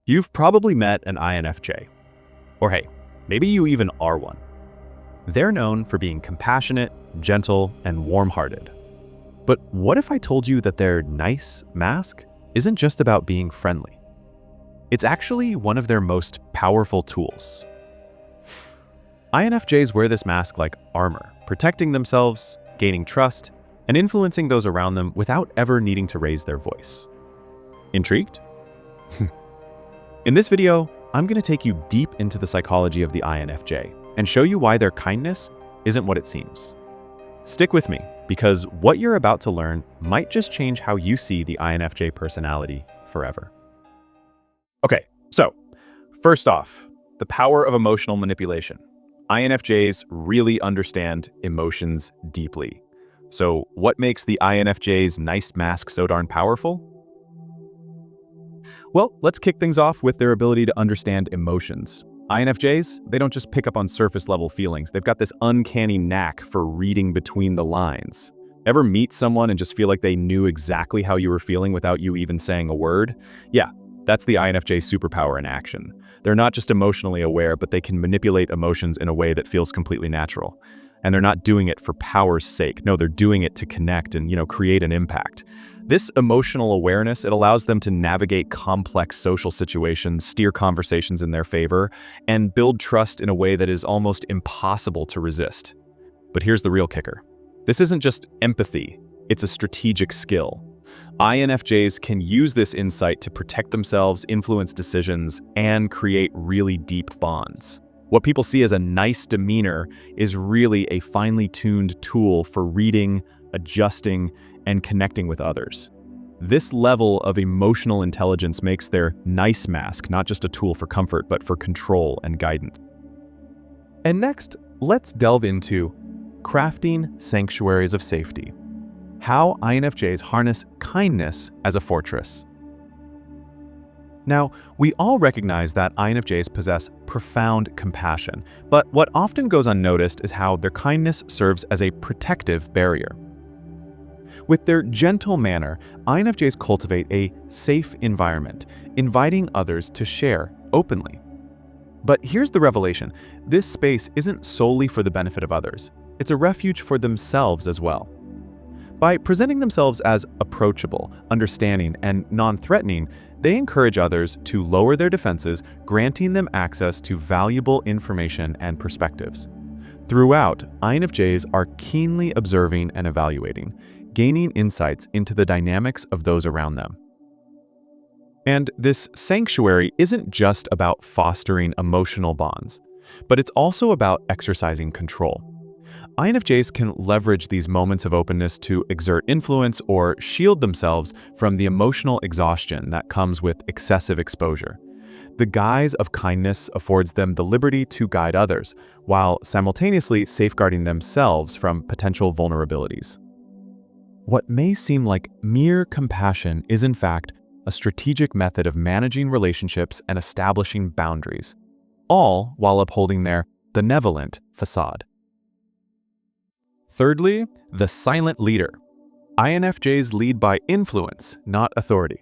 You've probably met an INFJ. Or hey, maybe you even are one. They're known for being compassionate, gentle, and warm-hearted. But what if I told you that their nice mask isn't just about being friendly? It's actually one of their most powerful tools. INFJs wear this mask like armor, protecting themselves, gaining trust, and influencing those around them without ever needing to raise their voice. Intrigued? In this video, I'm going to take you deep into the psychology of the INFJ and show you why their kindness isn't what it seems. Stick with me, because what you're about to learn might just change how you see the INFJ personality forever. Okay, so first off, the power of emotional manipulation. INFJs really understand emotions deeply. So what makes the INFJ's nice mask so darn powerful? Well, let's kick things off with their ability to understand emotions. INFJs, they don't just pick up on surface-level feelings. They've got this uncanny knack for reading between the lines. Ever meet someone and just feel like they knew exactly how you were feeling without you even saying a word? Yeah, that's the INFJ superpower in action. They're not just emotionally aware, but they can manipulate emotions in a way that feels completely natural. And they're not doing it for power's sake. No, they're doing it to connect and, create an impact. This emotional awareness, it allows them to navigate complex social situations, steer conversations in their favor, and build trust in a way that is almost impossible to resist. But here's the real kicker. This isn't just empathy, it's a strategic skill. INFJs can use this insight to protect themselves, influence decisions, and create really deep bonds. What people see as a nice demeanor is really a finely tuned tool for reading, adjusting, and connecting with others. This level of emotional intelligence makes their nice mask not just a tool for comfort, but for control and guidance. And next, let's delve into crafting sanctuaries of safety. How INFJs harness kindness as a fortress. Now, we all recognize that INFJs possess profound compassion, but what often goes unnoticed is how their kindness serves as a protective barrier. With their gentle manner, INFJs cultivate a safe environment, inviting others to share openly. But here's the revelation: this space isn't solely for the benefit of others. It's a refuge for themselves as well. By presenting themselves as approachable, understanding, and non-threatening, they encourage others to lower their defenses, granting them access to valuable information and perspectives. Throughout, INFJs are keenly observing and evaluating, gaining insights into the dynamics of those around them. And this sanctuary isn't just about fostering emotional bonds, but it's also about exercising control. INFJs can leverage these moments of openness to exert influence or shield themselves from the emotional exhaustion that comes with excessive exposure. The guise of kindness affords them the liberty to guide others, while simultaneously safeguarding themselves from potential vulnerabilities. What may seem like mere compassion is in fact a strategic method of managing relationships and establishing boundaries, all while upholding their benevolent facade. Thirdly, the silent leader. INFJs lead by influence, not authority.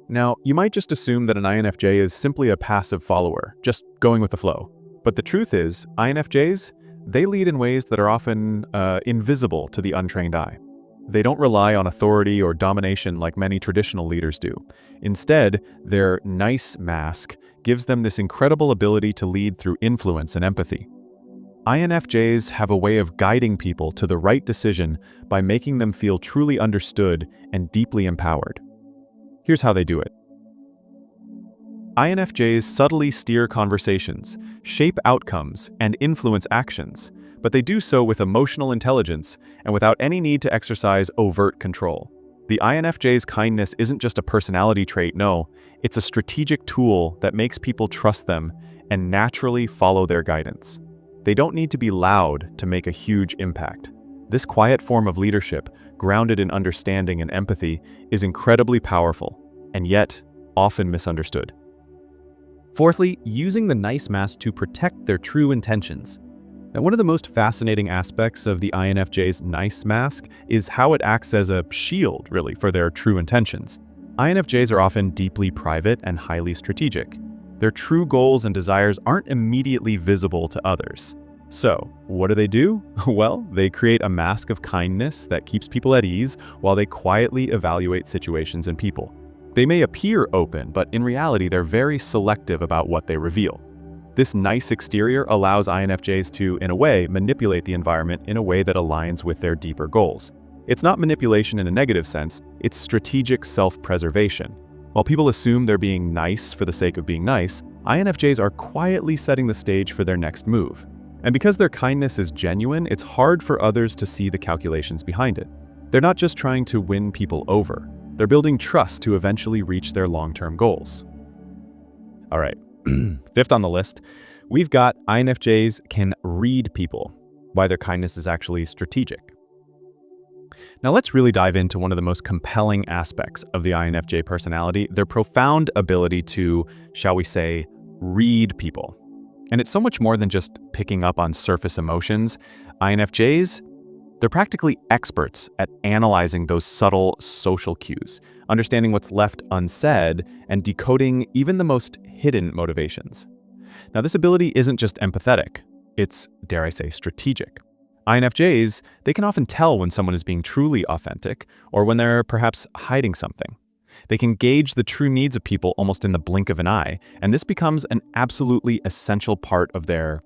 Now, you might just assume that an INFJ is simply a passive follower, just going with the flow. But the truth is, INFJs, they lead in ways that are often invisible to the untrained eye. They don't rely on authority or domination like many traditional leaders do. Instead, their nice mask gives them this incredible ability to lead through influence and empathy. INFJs have a way of guiding people to the right decision by making them feel truly understood and deeply empowered. Here's how they do it. INFJs subtly steer conversations, shape outcomes, and influence actions, but they do so with emotional intelligence and without any need to exercise overt control. The INFJ's kindness isn't just a personality trait, no, it's a strategic tool that makes people trust them and naturally follow their guidance. They don't need to be loud to make a huge impact. This quiet form of leadership, grounded in understanding and empathy, is incredibly powerful, and yet often misunderstood. Fourthly, using the nice mask to protect their true intentions. Now, one of the most fascinating aspects of the INFJ's nice mask is how it acts as a shield, really, for their true intentions. INFJs are often deeply private and highly strategic. Their true goals and desires aren't immediately visible to others. So, what do? Well, they create a mask of kindness that keeps people at ease while they quietly evaluate situations and people. They may appear open, but in reality, they're very selective about what they reveal. This nice exterior allows INFJs to, in a way, manipulate the environment in a way that aligns with their deeper goals. It's not manipulation in a negative sense, it's strategic self-preservation. While people assume they're being nice for the sake of being nice, INFJs are quietly setting the stage for their next move. And because their kindness is genuine, it's hard for others to see the calculations behind it. They're not just trying to win people over. They're building trust to eventually reach their long-term goals. All right, fifth on the list, we've got INFJs can read people, why their kindness is actually strategic. Now let's really dive into one of the most compelling aspects of the INFJ personality, their profound ability to, shall we say, read people. And it's so much more than just picking up on surface emotions. INFJs, they're practically experts at analyzing those subtle social cues, understanding what's left unsaid, and decoding even the most hidden motivations. Now, this ability isn't just empathetic, it's, dare I say, strategic. INFJs, they can often tell when someone is being truly authentic or when they're perhaps hiding something. They can gauge the true needs of people almost in the blink of an eye, and this becomes an absolutely essential part of their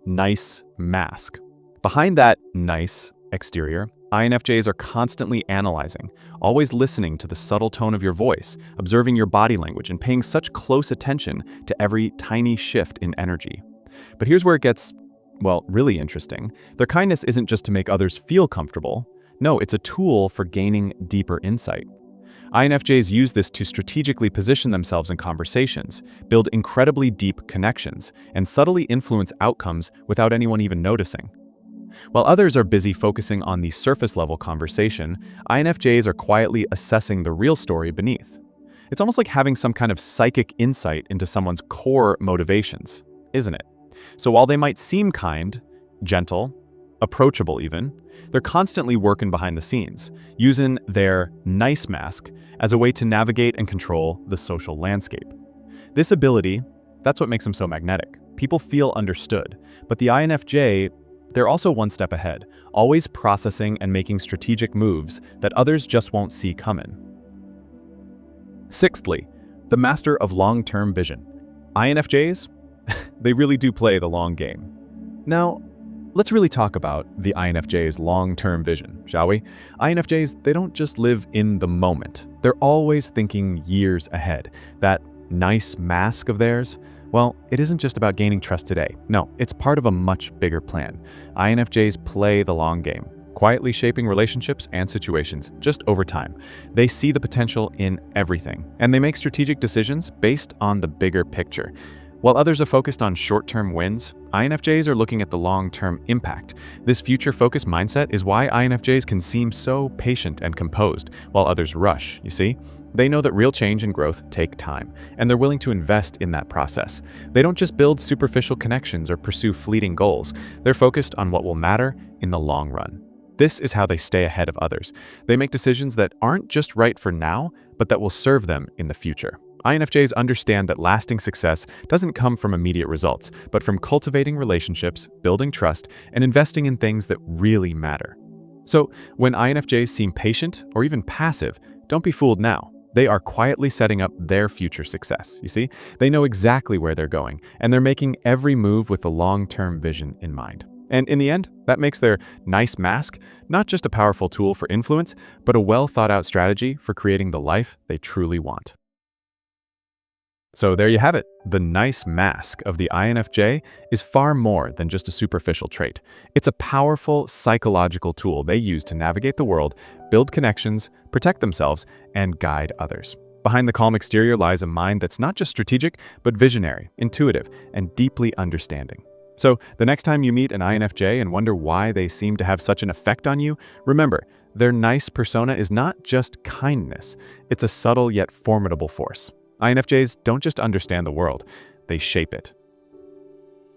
nice mask. Behind that nice exterior, INFJs are constantly analyzing, always listening to the subtle tone of your voice, observing your body language, and paying such close attention to every tiny shift in energy. But here's where it gets, well, really interesting. Their kindness isn't just to make others feel comfortable. No, it's a tool for gaining deeper insight. INFJs use this to strategically position themselves in conversations, build incredibly deep connections, and subtly influence outcomes without anyone even noticing. While others are busy focusing on the surface-level conversation, INFJs are quietly assessing the real story beneath. It's almost like having some kind of psychic insight into someone's core motivations, isn't it? So while they might seem kind, gentle, approachable even, they're constantly working behind the scenes, using their nice mask as a way to navigate and control the social landscape. This ability, that's what makes them so magnetic. People feel understood, but the INFJ, they're also one step ahead, always processing and making strategic moves that others just won't see coming. Sixthly, the master of long-term vision. INFJs, they really do play the long game. Now, let's really talk about the INFJ's long-term vision, shall we? INFJs, they don't just live in the moment. They're always thinking years ahead. That nice mask of theirs, well, it isn't just about gaining trust today. No, it's part of a much bigger plan. INFJs play the long game, quietly shaping relationships and situations just over time. They see the potential in everything, and they make strategic decisions based on the bigger picture. While others are focused on short-term wins, INFJs are looking at the long-term impact. This future-focused mindset is why INFJs can seem so patient and composed, while others rush, you see? They know that real change and growth take time, and they're willing to invest in that process. They don't just build superficial connections or pursue fleeting goals. They're focused on what will matter in the long run. This is how they stay ahead of others. They make decisions that aren't just right for now, but that will serve them in the future. INFJs understand that lasting success doesn't come from immediate results, but from cultivating relationships, building trust, and investing in things that really matter. So, when INFJs seem patient or even passive, don't be fooled now. They are quietly setting up their future success, you see? They know exactly where they're going, and they're making every move with the long-term vision in mind. And in the end, that makes their nice mask not just a powerful tool for influence, but a well-thought-out strategy for creating the life they truly want. So there you have it. The nice mask of the INFJ is far more than just a superficial trait. It's a powerful psychological tool they use to navigate the world, build connections, protect themselves, and guide others. Behind the calm exterior lies a mind that's not just strategic, but visionary, intuitive, and deeply understanding. So the next time you meet an INFJ and wonder why they seem to have such an effect on you, remember, their nice persona is not just kindness. It's a subtle yet formidable force. INFJs don't just understand the world, they shape it.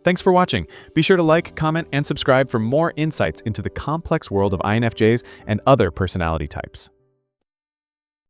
Thanks for watching. Be sure to like, comment, and subscribe for more insights into the complex world of INFJs and other personality types.